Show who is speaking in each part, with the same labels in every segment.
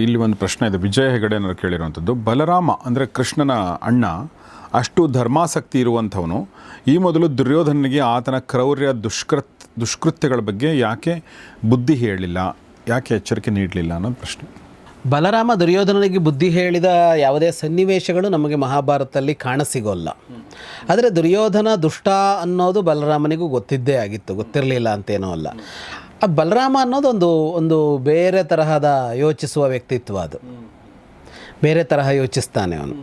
Speaker 1: ಇಲ್ಲಿ ಒಂದು ಪ್ರಶ್ನೆ ಇದೆ, ವಿಜಯ ಹೆಗಡೆನವರು ಕೇಳಿರುವಂಥದ್ದು. ಬಲರಾಮ ಅಂದರೆ ಕೃಷ್ಣನ ಅಣ್ಣ ಅಷ್ಟು ಧರ್ಮಾಸಕ್ತಿ ಇರುವಂಥವನು ಈ ಮೊದಲು ದುರ್ಯೋಧನನಿಗೆ ಆತನ ಕ್ರೌರ್ಯ ದುಷ್ಕೃತ್ಯಗಳ ಬಗ್ಗೆ ಯಾಕೆ ಬುದ್ಧಿ ಹೇಳಲಿಲ್ಲ, ಯಾಕೆ ಎಚ್ಚರಿಕೆ ನೀಡಲಿಲ್ಲ ಅನ್ನೋದು ಪ್ರಶ್ನೆ.
Speaker 2: ಬಲರಾಮ ದುರ್ಯೋಧನನಿಗೆ ಬುದ್ಧಿ ಹೇಳಿದ ಯಾವುದೇ ಸನ್ನಿವೇಶಗಳು ನಮಗೆ ಮಹಾಭಾರತದಲ್ಲಿ ಕಾಣಸಿಗೋಲ್ಲ. ಆದರೆ ದುರ್ಯೋಧನ ದುಷ್ಟ ಅನ್ನೋದು ಬಲರಾಮನಿಗೂ ಗೊತ್ತಿದ್ದೇ ಆಗಿತ್ತು, ಗೊತ್ತಿರಲಿಲ್ಲ ಅಂತೇನೋ ಅಲ್ಲ. ಆ ಬಲರಾಮ ಅನ್ನೋದು ಒಂದು ಬೇರೆ ತರಹದ ಯೋಚಿಸುವ ವ್ಯಕ್ತಿತ್ವ, ಅದು ಬೇರೆ ತರಹ ಯೋಚಿಸ್ತಾನೆ ಅವನು.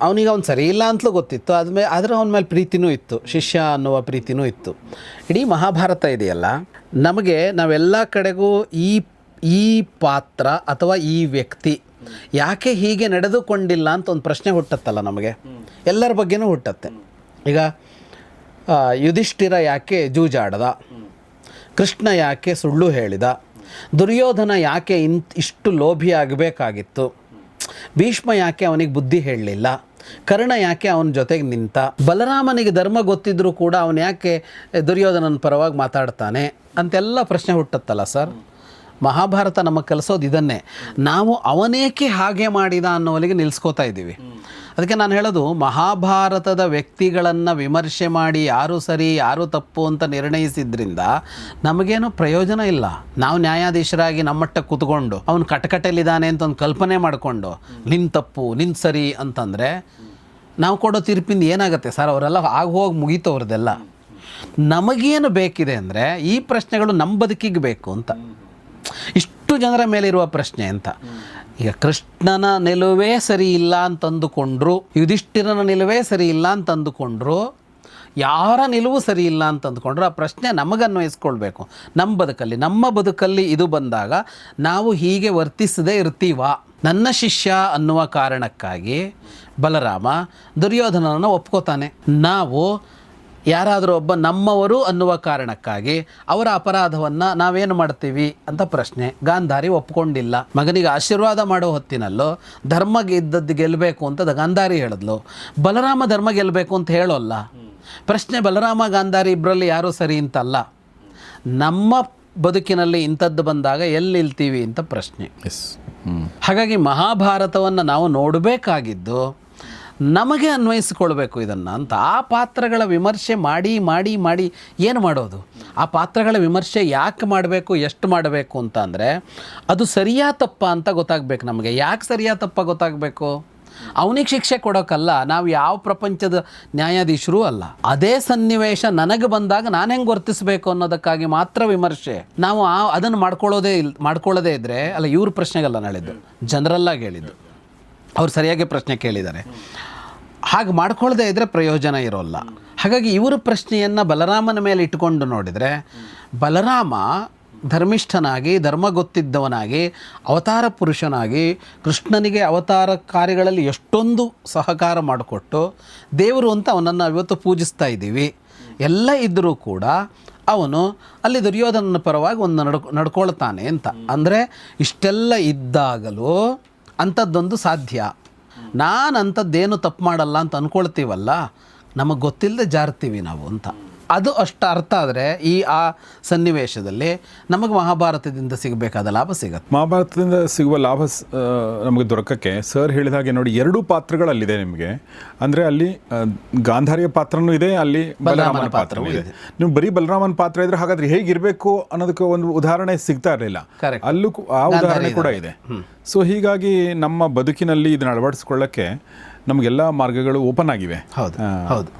Speaker 2: ಅವನಿಗೆ ಅವ್ನು ಸರಿ ಇಲ್ಲ ಅಂತಲೂ ಗೊತ್ತಿತ್ತು, ಆದರೆ ಅವನ ಮೇಲೆ ಪ್ರೀತಿನೂ ಇತ್ತು, ಶಿಷ್ಯ ಅನ್ನುವ ಪ್ರೀತಿನೂ ಇತ್ತು. ಇಡೀ ಮಹಾಭಾರತ ಇದೆಯಲ್ಲ, ನಮಗೆ ನಾವೆಲ್ಲ ಕಡೆಗೂ ಈ ಪಾತ್ರ ಅಥವಾ ಈ ವ್ಯಕ್ತಿ ಯಾಕೆ ಹೀಗೆ ನಡೆದುಕೊಂಡಿಲ್ಲ ಅಂತ ಒಂದು ಪ್ರಶ್ನೆ ಹುಟ್ಟತ್ತಲ್ಲ ನಮಗೆ, ಎಲ್ಲರ ಬಗ್ಗೆನೂ ಹುಟ್ಟತ್ತೆ. ಈಗ ಯುಧಿಷ್ಠಿರ ಯಾಕೆ ಜೂಜಾಡ್ದ, ಕೃಷ್ಣ ಯಾಕೆ ಸುಳ್ಳು ಹೇಳಿದ, ದುರ್ಯೋಧನ ಯಾಕೆ ಇಷ್ಟು ಲೋಭಿ ಆಗಬೇಕಾಗಿತ್ತು, ಭೀಷ್ಮ ಯಾಕೆ ಅವನಿಗೆ ಬುದ್ಧಿ ಹೇಳಲಿಲ್ಲ, ಕರ್ಣ ಯಾಕೆ ಅವನ ಜೊತೆಗೆ ನಿಂತ, ಬಲರಾಮನಿಗೆ ಧರ್ಮ ಗೊತ್ತಿದ್ರೂ ಕೂಡ ಅವನು ಯಾಕೆ ದುರ್ಯೋಧನನ ಪರವಾಗಿ ಮಾತಾಡ್ತಾನೆ ಅಂತೆಲ್ಲ ಪ್ರಶ್ನೆ ಹುಟ್ಟತ್ತಲ್ಲ ಸರ್. ಮಹಾಭಾರತ ನಮಗೆ ಕಲಿಸೋದು ಇದನ್ನೇ. ನಾವು ಅವನೇಕೆ ಹಾಗೆ ಮಾಡಿದ ಅನ್ನೋವಲಿಗೆ ನಿಲ್ಲಿಸ್ಕೋತಾ ಇದ್ದೀವಿ. ಅದಕ್ಕೆ ನಾನು ಹೇಳೋದು, ಮಹಾಭಾರತದ ವ್ಯಕ್ತಿಗಳನ್ನು ವಿಮರ್ಶೆ ಮಾಡಿ ಯಾರು ಸರಿ ಯಾರು ತಪ್ಪು ಅಂತ ನಿರ್ಣಯಿಸಿದ್ರಿಂದ ನಮಗೇನು ಪ್ರಯೋಜನ ಇಲ್ಲ. ನಾವು ನ್ಯಾಯಾಧೀಶರಾಗಿ ನಮ್ಮಟ್ಟ ಕೂತ್ಕೊಂಡು ಅವನು ಕಟಕಟೆಯಲ್ಲಿದ್ದಾನೆ ಅಂತ ಒಂದು ಕಲ್ಪನೆ ಮಾಡಿಕೊಂಡು ನಿನ್ನ ತಪ್ಪು ನಿನ್ನ ಸರಿ ಅಂತಂದರೆ ನಾವು ಕೊಡೋ ತೀರ್ಪಿಂದ ಏನಾಗುತ್ತೆ ಸರ್? ಅವರೆಲ್ಲ ಹೋಗಿ ಮುಗೀತು ಅವ್ರದ್ದೆಲ್ಲ. ನಮಗೇನು ಬೇಕಿದೆ ಅಂದರೆ ಈ ಪ್ರಶ್ನೆಗಳು ನಮ್ಮ ಬದುಕಿಗೆ ಬೇಕು ಅಂತ, ಇಷ್ಟು ಜನರ ಮೇಲಿರುವ ಪ್ರಶ್ನೆ ಅಂತ. ಈಗ ಕೃಷ್ಣನ ನಿಲುವೇ ಸರಿ ಇಲ್ಲ ಅಂತಂದುಕೊಂಡ್ರು, ಯುಧಿಷ್ಠಿರನ ನಿಲುವೇ ಸರಿ ಇಲ್ಲ ಅಂತಂದುಕೊಂಡ್ರು, ಯಾರ ನಿಲುವು ಸರಿ ಇಲ್ಲ ಅಂತಂದುಕೊಂಡ್ರು, ಆ ಪ್ರಶ್ನೆ ನಮಗನ್ವಯಿಸ್ಕೊಳ್ಬೇಕು. ನಮ್ಮ ಬದುಕಲ್ಲಿ ಇದು ಬಂದಾಗ ನಾವು ಹೀಗೆ ವರ್ತಿಸದೇ ಇರ್ತೀವ. ನನ್ನ ಶಿಷ್ಯ ಅನ್ನುವ ಕಾರಣಕ್ಕಾಗಿ ಬಲರಾಮ ದುರ್ಯೋಧನನನ್ನು ಒಪ್ಕೋತಾನೆ. ನಾವು ಯಾರಾದರೂ ಒಬ್ಬ ನಮ್ಮವರು ಅನ್ನುವ ಕಾರಣಕ್ಕಾಗಿ ಅವರ ಅಪರಾಧವನ್ನು ನಾವೇನು ಮಾಡ್ತೀವಿ ಅಂತ ಪ್ರಶ್ನೆ. ಗಾಂಧಾರಿ ಒಪ್ಕೊಂಡಿಲ್ಲ. ಮಗನಿಗೆ ಆಶೀರ್ವಾದ ಮಾಡೋ ಹೊತ್ತಿನಲ್ಲೂ ಧರ್ಮ ಇದ್ದದ್ದು ಗೆಲ್ಲಬೇಕು ಅಂತ ಗಾಂಧಾರಿ ಹೇಳಿದ್ಲು. ಬಲರಾಮ ಧರ್ಮ ಗೆಲ್ಲಬೇಕು ಅಂತ ಹೇಳೋಲ್ಲ. ಪ್ರಶ್ನೆ ಬಲರಾಮ ಗಾಂಧಾರಿ ಇಬ್ಬರಲ್ಲಿ ಯಾರೂ ಸರಿ ಅಂತಲ್ಲ. ನಮ್ಮ ಬದುಕಿನಲ್ಲಿ ಇಂಥದ್ದು ಬಂದಾಗ ಎಲ್ಲಿ ನಿಲ್ತೀವಿ ಅಂತ ಪ್ರಶ್ನೆ. ಹಾಗಾಗಿ ಮಹಾಭಾರತವನ್ನು ನಾವು ನೋಡಬೇಕಾಗಿದ್ದು ನಮಗೆ ಅನ್ವಯಿಸಿಕೊಳ್ಬೇಕು ಇದನ್ನು ಅಂತ. ಆ ಪಾತ್ರಗಳ ವಿಮರ್ಶೆ ಮಾಡಿ ಮಾಡಿ ಮಾಡಿ ಏನು ಮಾಡೋದು? ಆ ಪಾತ್ರಗಳ ವಿಮರ್ಶೆ ಯಾಕೆ ಮಾಡಬೇಕು, ಎಷ್ಟು ಮಾಡಬೇಕು ಅಂತ ಅಂದರೆ ಅದು ಸರಿಯಾ ತಪ್ಪ ಅಂತ ಗೊತ್ತಾಗಬೇಕು ನಮಗೆ. ಯಾಕೆ ಸರಿಯಾ ತಪ್ಪ ಗೊತ್ತಾಗಬೇಕು? ಅವನಿಗೆ ಶಿಕ್ಷೆ ಕೊಡೋಕ್ಕಲ್ಲ, ನಾವು ಯಾವ ಪ್ರಪಂಚದ ನ್ಯಾಯಾಧೀಶರೂ ಅಲ್ಲ. ಅದೇ ಸನ್ನಿವೇಶ ನನಗೆ ಬಂದಾಗ ನಾನು ಹೆಂಗೆ ವರ್ತಿಸಬೇಕು ಅನ್ನೋದಕ್ಕಾಗಿ ಮಾತ್ರ ವಿಮರ್ಶೆ. ನಾವು ಅದನ್ನು ಮಾಡ್ಕೊಳ್ಳೋದೇ ಇದ್ದರೆ ಅಲ್ಲ. ಇವ್ರ ಪ್ರಶ್ನೆಗಲ್ಲ ನಾಳಿದ್ದು, ಜನರಲ್ಲಾಗಿ ಹೇಳಿದ್ದು. ಅವ್ರು ಸರಿಯಾಗಿ ಪ್ರಶ್ನೆ ಕೇಳಿದ್ದಾರೆ. ಹಾಗೆ ಮಾಡ್ಕೊಳ್ಳದೆ ಇದ್ದರೆ ಪ್ರಯೋಜನ ಇರೋಲ್ಲ. ಹಾಗಾಗಿ ಇವರ ಪ್ರಶ್ನೆಯನ್ನು ಬಲರಾಮನ ಮೇಲೆ ಇಟ್ಟುಕೊಂಡು ನೋಡಿದರೆ, ಬಲರಾಮ ಧರ್ಮಿಷ್ಠನಾಗಿ ಧರ್ಮ ಗೊತ್ತಿದ್ದವನಾಗಿ ಅವತಾರ ಪುರುಷನಾಗಿ ಕೃಷ್ಣನಿಗೆ ಅವತಾರ ಕಾರ್ಯಗಳಲ್ಲಿ ಎಷ್ಟೊಂದು ಸಹಕಾರ ಮಾಡಿಕೊಟ್ಟು ದೇವರು ಅಂತ ಅವನನ್ನು ಇವತ್ತು ಪೂಜಿಸ್ತಾ ಇದ್ದೀವಿ. ಎಲ್ಲ ಇದ್ದರೂ ಕೂಡ ಅವನು ಅಲ್ಲಿ ದುರ್ಯೋಧನನ ಪರವಾಗಿ ಒಂದು ನಡ್ಕೊಳ್ತಾನೆ ಅಂತ ಅಂದರೆ, ಇಷ್ಟೆಲ್ಲ ಇದ್ದಾಗಲೂ ಅಂಥದ್ದೊಂದು ಸಾಧ್ಯ. ನಾನು ಅಂಥದ್ದೇನು ತಪ್ಪು ಮಾಡಲ್ಲ ಅಂತ ಅಂದ್ಕೊಳ್ತೀವಲ್ಲ, ನಮಗೆ ಗೊತ್ತಿಲ್ಲದೆ ಜಾರ್ತೀವಿ ನಾವು ಅಂತ. ಅದು ಅಷ್ಟು ಅರ್ಥ ಆದರೆ ಆ ಸನ್ನಿವೇಶದಲ್ಲಿ ನಮಗೆ ಮಹಾಭಾರತದಿಂದ ಸಿಗಬೇಕಾದ ಲಾಭ ಸಿಗುತ್ತೆ.
Speaker 1: ಮಹಾಭಾರತದಿಂದ ಸಿಗುವ ಲಾಭ ನಮಗೆ ದೊರಕಕ್ಕೆ ಸರ್ ಹೇಳಿದ ಹಾಗೆ ನೋಡಿ, ಎರಡೂ ಪಾತ್ರಗಳಲ್ಲಿದೆ ನಿಮಗೆ. ಅಂದರೆ ಅಲ್ಲಿ ಗಾಂಧಾರಿಯ ಪಾತ್ರನೂ ಇದೆ, ಅಲ್ಲಿ ಬಲರಾಮನ ಪಾತ್ರನೂ ಇದೆ. ನೀವು ಬರೀ ಬಲರಾಮನ ಪಾತ್ರ ಇದ್ರೆ ಹಾಗಾದ್ರೆ ಹೇಗಿರಬೇಕು ಅನ್ನೋದಕ್ಕೆ ಒಂದು ಉದಾಹರಣೆ ಸಿಗ್ತಾ ಇರಲಿಲ್ಲ. ಅಲ್ಲೂ ಆ ಉದಾಹರಣೆ ಕೂಡ ಇದೆ. ಸೊ ಹೀಗಾಗಿ ನಮ್ಮ ಬದುಕಿನಲ್ಲಿ ಇದನ್ನು ಅಳವಡಿಸ್ಕೊಳ್ಳೋಕ್ಕೆ ನಮಗೆಲ್ಲ ಮಾರ್ಗಗಳು ಓಪನ್ ಆಗಿವೆ.
Speaker 2: ಹೌದು.